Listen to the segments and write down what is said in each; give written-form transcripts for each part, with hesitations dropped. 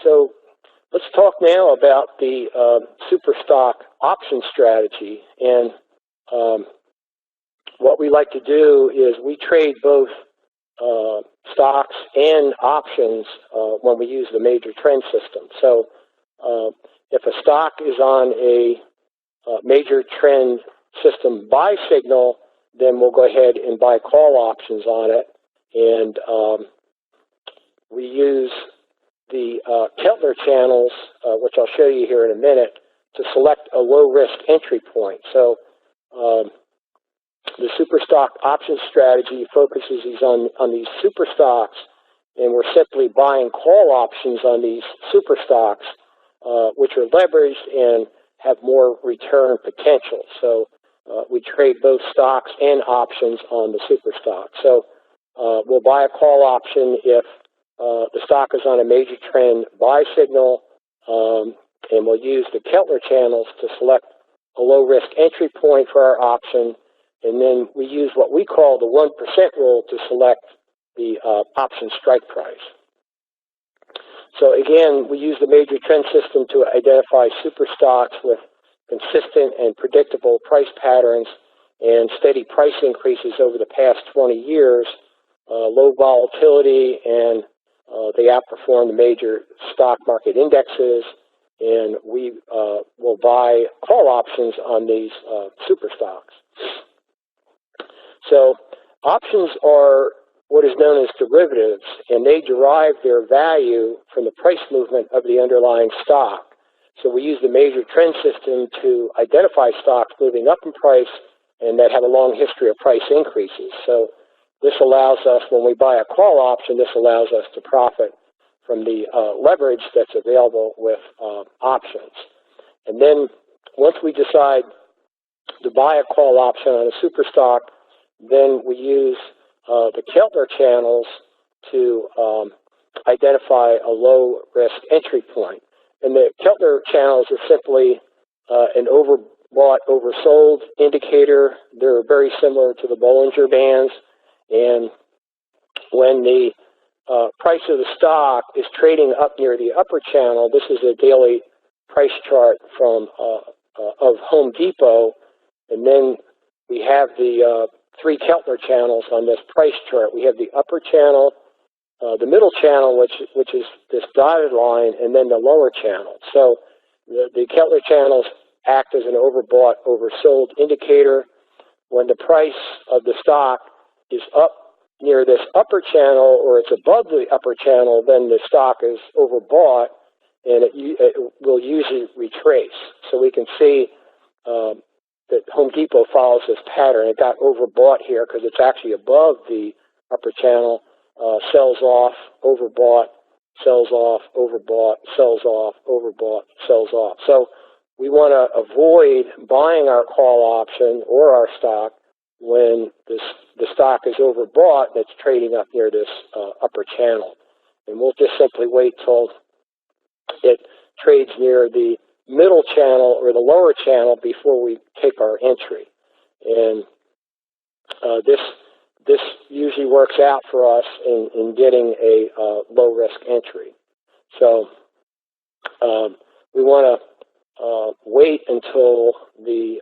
So let's talk now about the super stock option strategy. And what we like to do is we trade both stocks and options when we use the major trend system. So if a stock is on a major trend system buy signal, then we'll go ahead and buy call options on it. And we use the Keltner channels, which I'll show you here in a minute, to select a low-risk entry point. So the super stock option strategy focuses on these super stocks, and we're simply buying call options on these super stocks, which are leveraged and have more return potential. So we trade both stocks and options on the super stock. So we'll buy a call option if the stock is on a major trend buy signal, and we'll use the Keltner channels to select a low-risk entry point for our option, and then we use what we call the 1% rule to select the option strike price. So again, we use the major trend system to identify super stocks with consistent and predictable price patterns and steady price increases over the past 20 years, low volatility, and they outperform the major stock market indexes, and we will buy call options on these super stocks. So options are what is known as derivatives, and they derive their value from the price movement of the underlying stock. So we use the major trend system to identify stocks moving up in price and that have a long history of price increases. So this allows us, when we buy a call option, this allows us to profit from the leverage that's available with options. And then once we decide to buy a call option on a super stock, then we use the Keltner channels to identify a low-risk entry point. And the Keltner channels are simply an overbought, oversold indicator. They're very similar to the Bollinger Bands. And when the price of the stock is trading up near the upper channel, this is a daily price chart from of Home Depot, and then we have the three Keltner channels on this price chart. We have the upper channel, the middle channel, which is this dotted line, and then the lower channel. So the Keltner channels act as an overbought, oversold indicator. When the price of the stock is up near this upper channel, or it's above the upper channel, then the stock is overbought, and it will usually retrace. So we can see that Home Depot follows this pattern. It got overbought here because it's actually above the upper channel, sells off, overbought, sells off, overbought, sells off, overbought, sells off. So we want to avoid buying our call option or our stock when the stock is overbought and it's trading up near this upper channel. And we'll just simply wait till it trades near the middle channel or the lower channel before we take our entry. And this usually works out for us in getting a low-risk entry. So we want to wait until the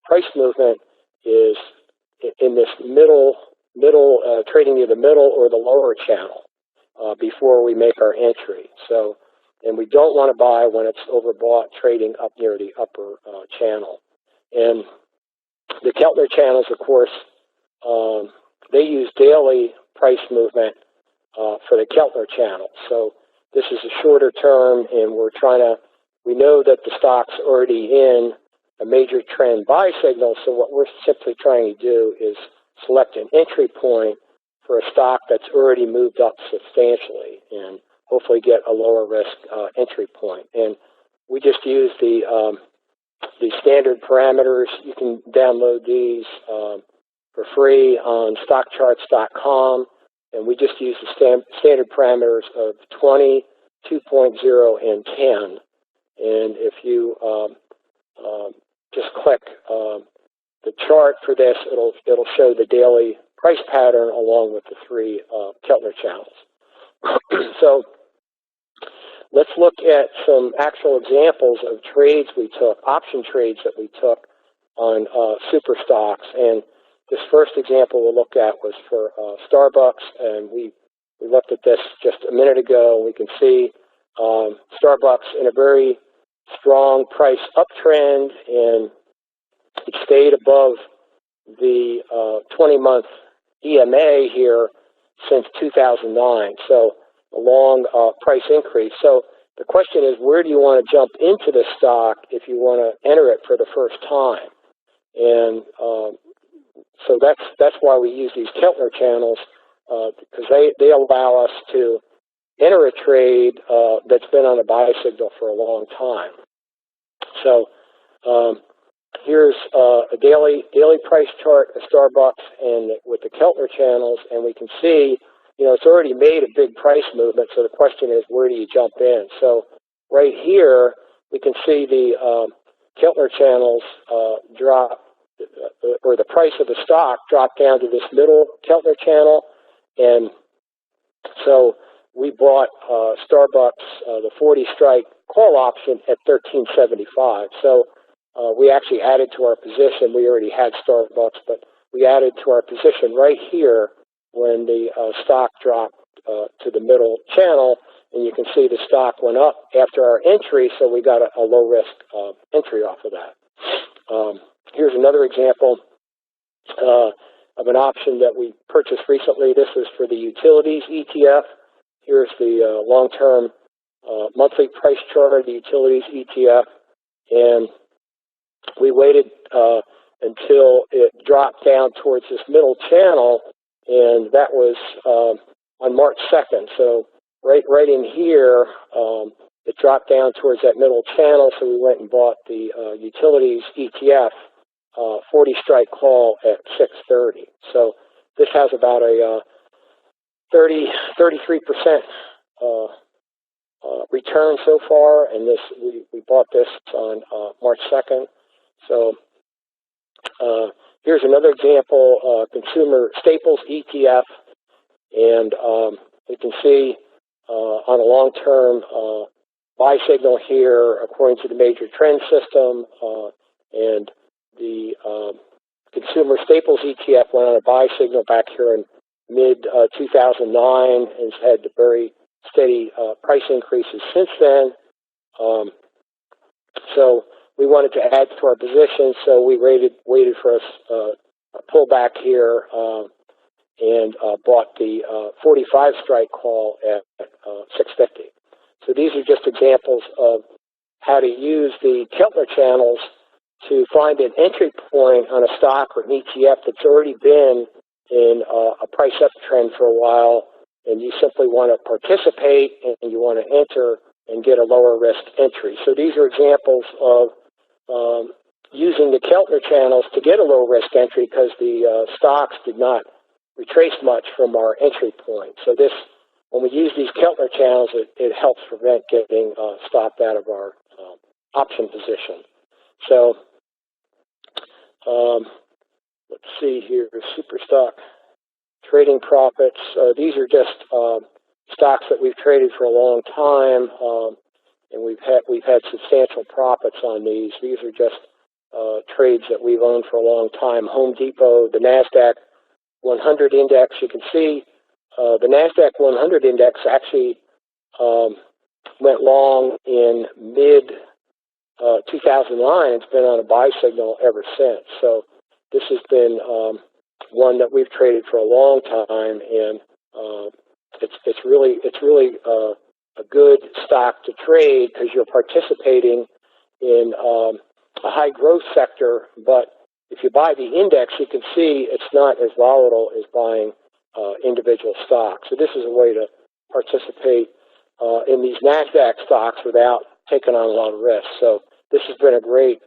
price movement is in this middle trading near the middle or the lower channel before we make our entry. So, and we don't want to buy when it's overbought, trading up near the upper channel. And the Keltner channels, of course, they use daily price movement for the Keltner channel. So this is a shorter term, and we know that the stock's already in a major trend buy signal, so what we're simply trying to do is select an entry point for a stock that's already moved up substantially and hopefully get a lower risk entry point. And we just use the standard parameters. You can download these for free on stockcharts.com, and we just use the standard parameters of 20, 2.0, and 10. And if you just click the chart for this, it'll show the daily price pattern along with the three Keltner channels. So let's look at some actual examples of trades we took, option trades that we took on super stocks. And this first example we'll look at was for Starbucks, and we looked at this just a minute ago, and we can see Starbucks in a very strong price uptrend, and it stayed above the 20-month EMA here since 2009, so a long price increase. So the question is, where do you want to jump into the stock if you want to enter it for the first time? And so that's why we use these Keltner channels, because they allow us to enter a trade that's been on a buy signal for a long time. So here's a daily price chart of Starbucks and with the Keltner channels, and we can see, it's already made a big price movement. So the question is, where do you jump in? So right here, we can see the Keltner channels drop, or the price of the stock dropped down to this middle Keltner channel, and so we bought Starbucks, the 40 strike call option at $13.75. So we actually added to our position. We already had Starbucks, but we added to our position right here when the stock dropped to the middle channel, and you can see the stock went up after our entry, so we got a low-risk entry off of that. Here's another example of an option that we purchased recently. This was for the utilities ETF. Here's the long-term monthly price chart of the utilities ETF, and we waited until it dropped down towards this middle channel, and that was on March 2nd. So right in here, it dropped down towards that middle channel, so we went and bought the utilities ETF 40 strike call at 630. So this has about a 33% return so far, and we bought this on March 2nd. So here's another example, consumer staples ETF, and you can see on a long-term buy signal here, according to the major trend system, and the consumer staples ETF went on a buy signal back here in mid-2009 and has had very steady price increases since then. So we wanted to add to our position, so we waited for a pullback here and bought the 45 strike call at 650. So these are just examples of how to use the Keltner channels to find an entry point on a stock or an ETF that's already been in a price uptrend for a while, and you simply want to participate and you want to enter and get a lower risk entry. So these are examples of using the Keltner channels to get a low risk entry because the stocks did not retrace much from our entry point. So this, when we use these Keltner channels, it helps prevent getting stopped out of our option position. So let's see here, super stock trading profits. These are just stocks that we've traded for a long time, and we've had substantial profits on these. These are just trades that we've owned for a long time. Home Depot, the NASDAQ 100 index. You can see the NASDAQ 100 index actually went long in mid 2009. It's been on a buy signal ever since. So this has been one that we've traded for a long time, and it's really a good stock to trade because you're participating in a high growth sector. But if you buy the index, you can see it's not as volatile as buying individual stocks. So this is a way to participate in these NASDAQ stocks without taking on a lot of risk. So this has been a great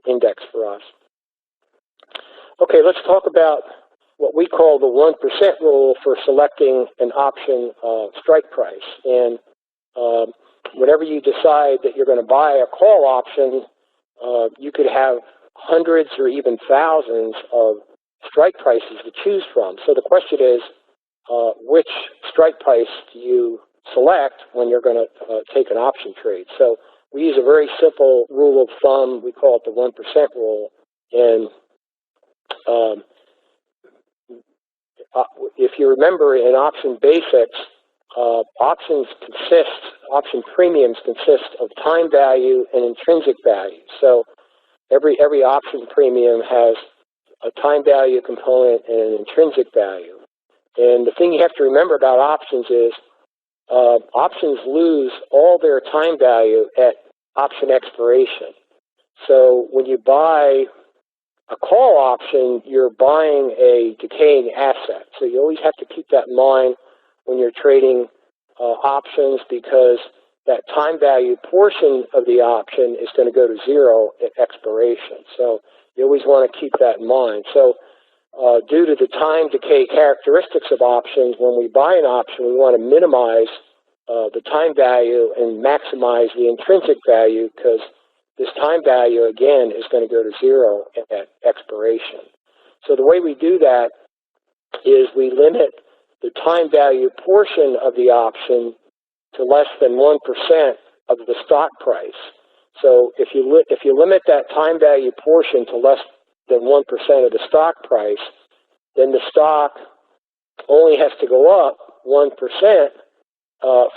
index for us. Okay, let's talk about what we call the 1% rule for selecting an option strike price. And whenever you decide that you're going to buy a call option, you could have hundreds or even thousands of strike prices to choose from. So the question is, which strike price do you select? select when you're going to take an option trade. So we use a very simple rule of thumb. We call it the 1% rule. And if you remember in option basics, option premiums consist of time value and intrinsic value. So every option premium has a time value component and an intrinsic value. And the thing you have to remember about options is options lose all their time value at option expiration. So when you buy a call option, you're buying a decaying asset. So you always have to keep that in mind when you're trading options, because that time value portion of the option is going to go to zero at expiration. So you always want to keep that in mind. So due to the time decay characteristics of options, when we buy an option, we want to minimize the time value and maximize the intrinsic value, because this time value, again, is going to go to zero at expiration. So the way we do that is we limit the time value portion of the option to less than 1% of the stock price. So if you limit that time value portion to less than 1% of the stock price, then the stock only has to go up 1%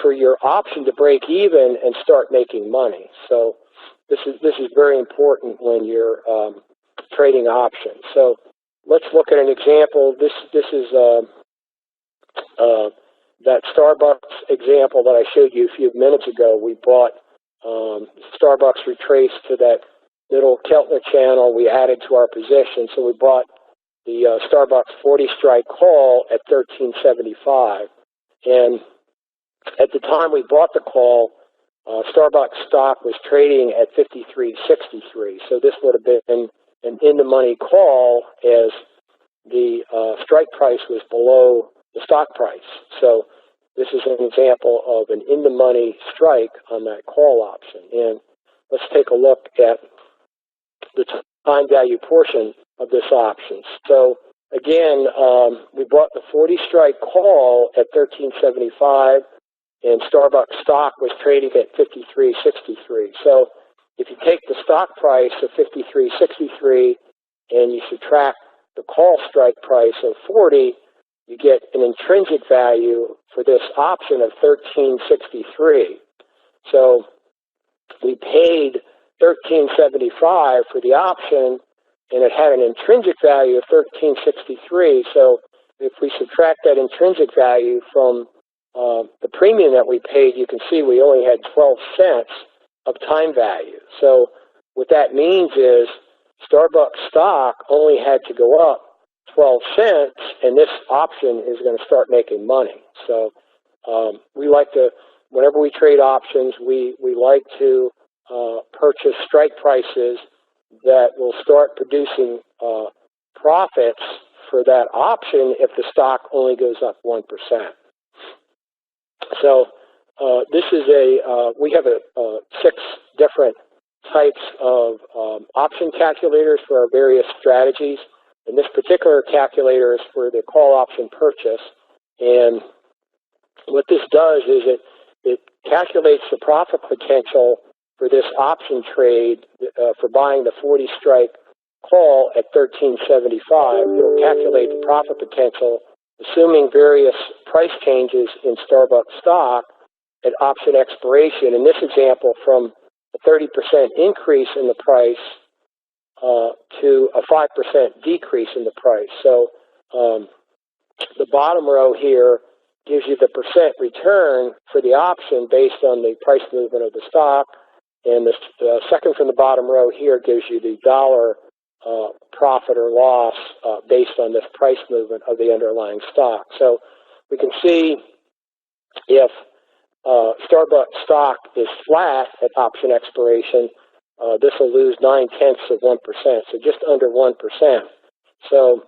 for your option to break even and start making money. So this is very important when you're trading options. So let's look at an example. This is that Starbucks example that I showed you a few minutes ago. We bought Starbucks retraced to that middle Keltner channel. We added to our position. So we bought the Starbucks 40 strike call at $13.75. And at the time we bought the call, Starbucks stock was trading at $53.63. So this would have been an in-the-money call, as the strike price was below the stock price. So this is an example of an in-the-money strike on that call option. And let's take a look at the time value portion of this option. So again, we bought the 40 strike call at $13.75, and Starbucks stock was trading at $53.63. So if you take the stock price of $53.63 and you subtract the call strike price of 40, you get an intrinsic value for this option of $13.63. So we paid $13.75 for the option, and it had an intrinsic value of $13.63. So if we subtract that intrinsic value from the premium that we paid, you can see we only had 12 cents of time value. So what that means is Starbucks stock only had to go up 12 cents, and this option is going to start making money. So we like to, whenever we trade options, we like to purchase strike prices that will start producing profits for that option if the stock only goes up 1%. So this is we have 6 different types of option calculators for our various strategies. And this particular calculator is for the call option purchase. And what this does is it calculates the profit potential for this option trade for buying the 40 strike call at $13.75. It'll calculate the profit potential, assuming various price changes in Starbucks stock at option expiration. In this example, from a 30% increase in the price to a 5% decrease in the price. So the bottom row here gives you the percent return for the option based on the price movement of the stock. And the second from the bottom row here gives you the dollar profit or loss based on this price movement of the underlying stock. So we can see if Starbucks stock is flat at option expiration, this will lose 0.9%, so just under 1%. So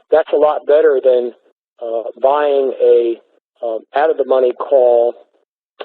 that's a lot better than buying a out-of-the-money call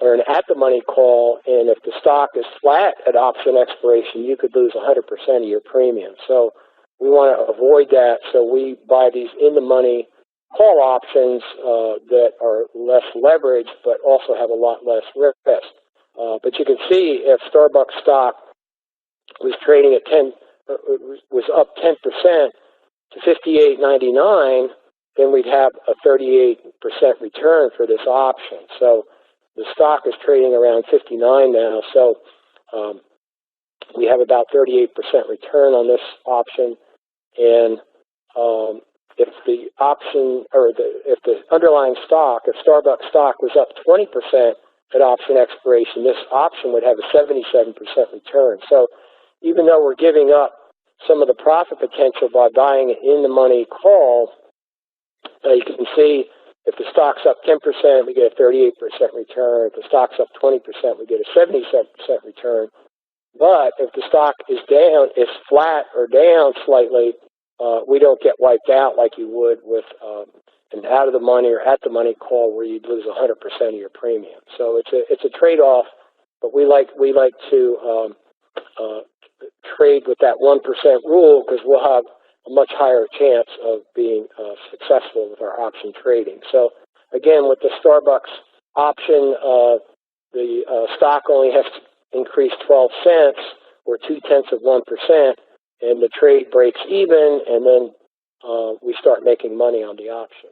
or an at-the-money call, and if the stock is flat at option expiration, you could lose 100% of your premium. So we want to avoid that, so we buy these in-the-money call options that are less leveraged but also have a lot less risk. But you can see if Starbucks stock was trading at was up 10% to 58.99, then we'd have a 38% return for this option. So the stock is trading around 59 now. So we have about 38% return on this option. And if the option if the underlying stock, if Starbucks stock was up 20% at option expiration, this option would have a 77% return. So even though we're giving up some of the profit potential by buying an in-the-money call, you can see if the stock's up 10%, we get a 38% return. If the stock's up 20%, we get a 77% return. But if the stock is down, is flat or down slightly, we don't get wiped out like you would with an out-of-the-money or at-the-money call where you'd lose 100% of your premium. So it's a trade-off, but we like to trade with that 1% rule because we'll have a much higher chance of being successful with our option trading. So again, with the Starbucks option, the stock only has to increase 12 cents or 0.2%, and the trade breaks even, and then we start making money on the option.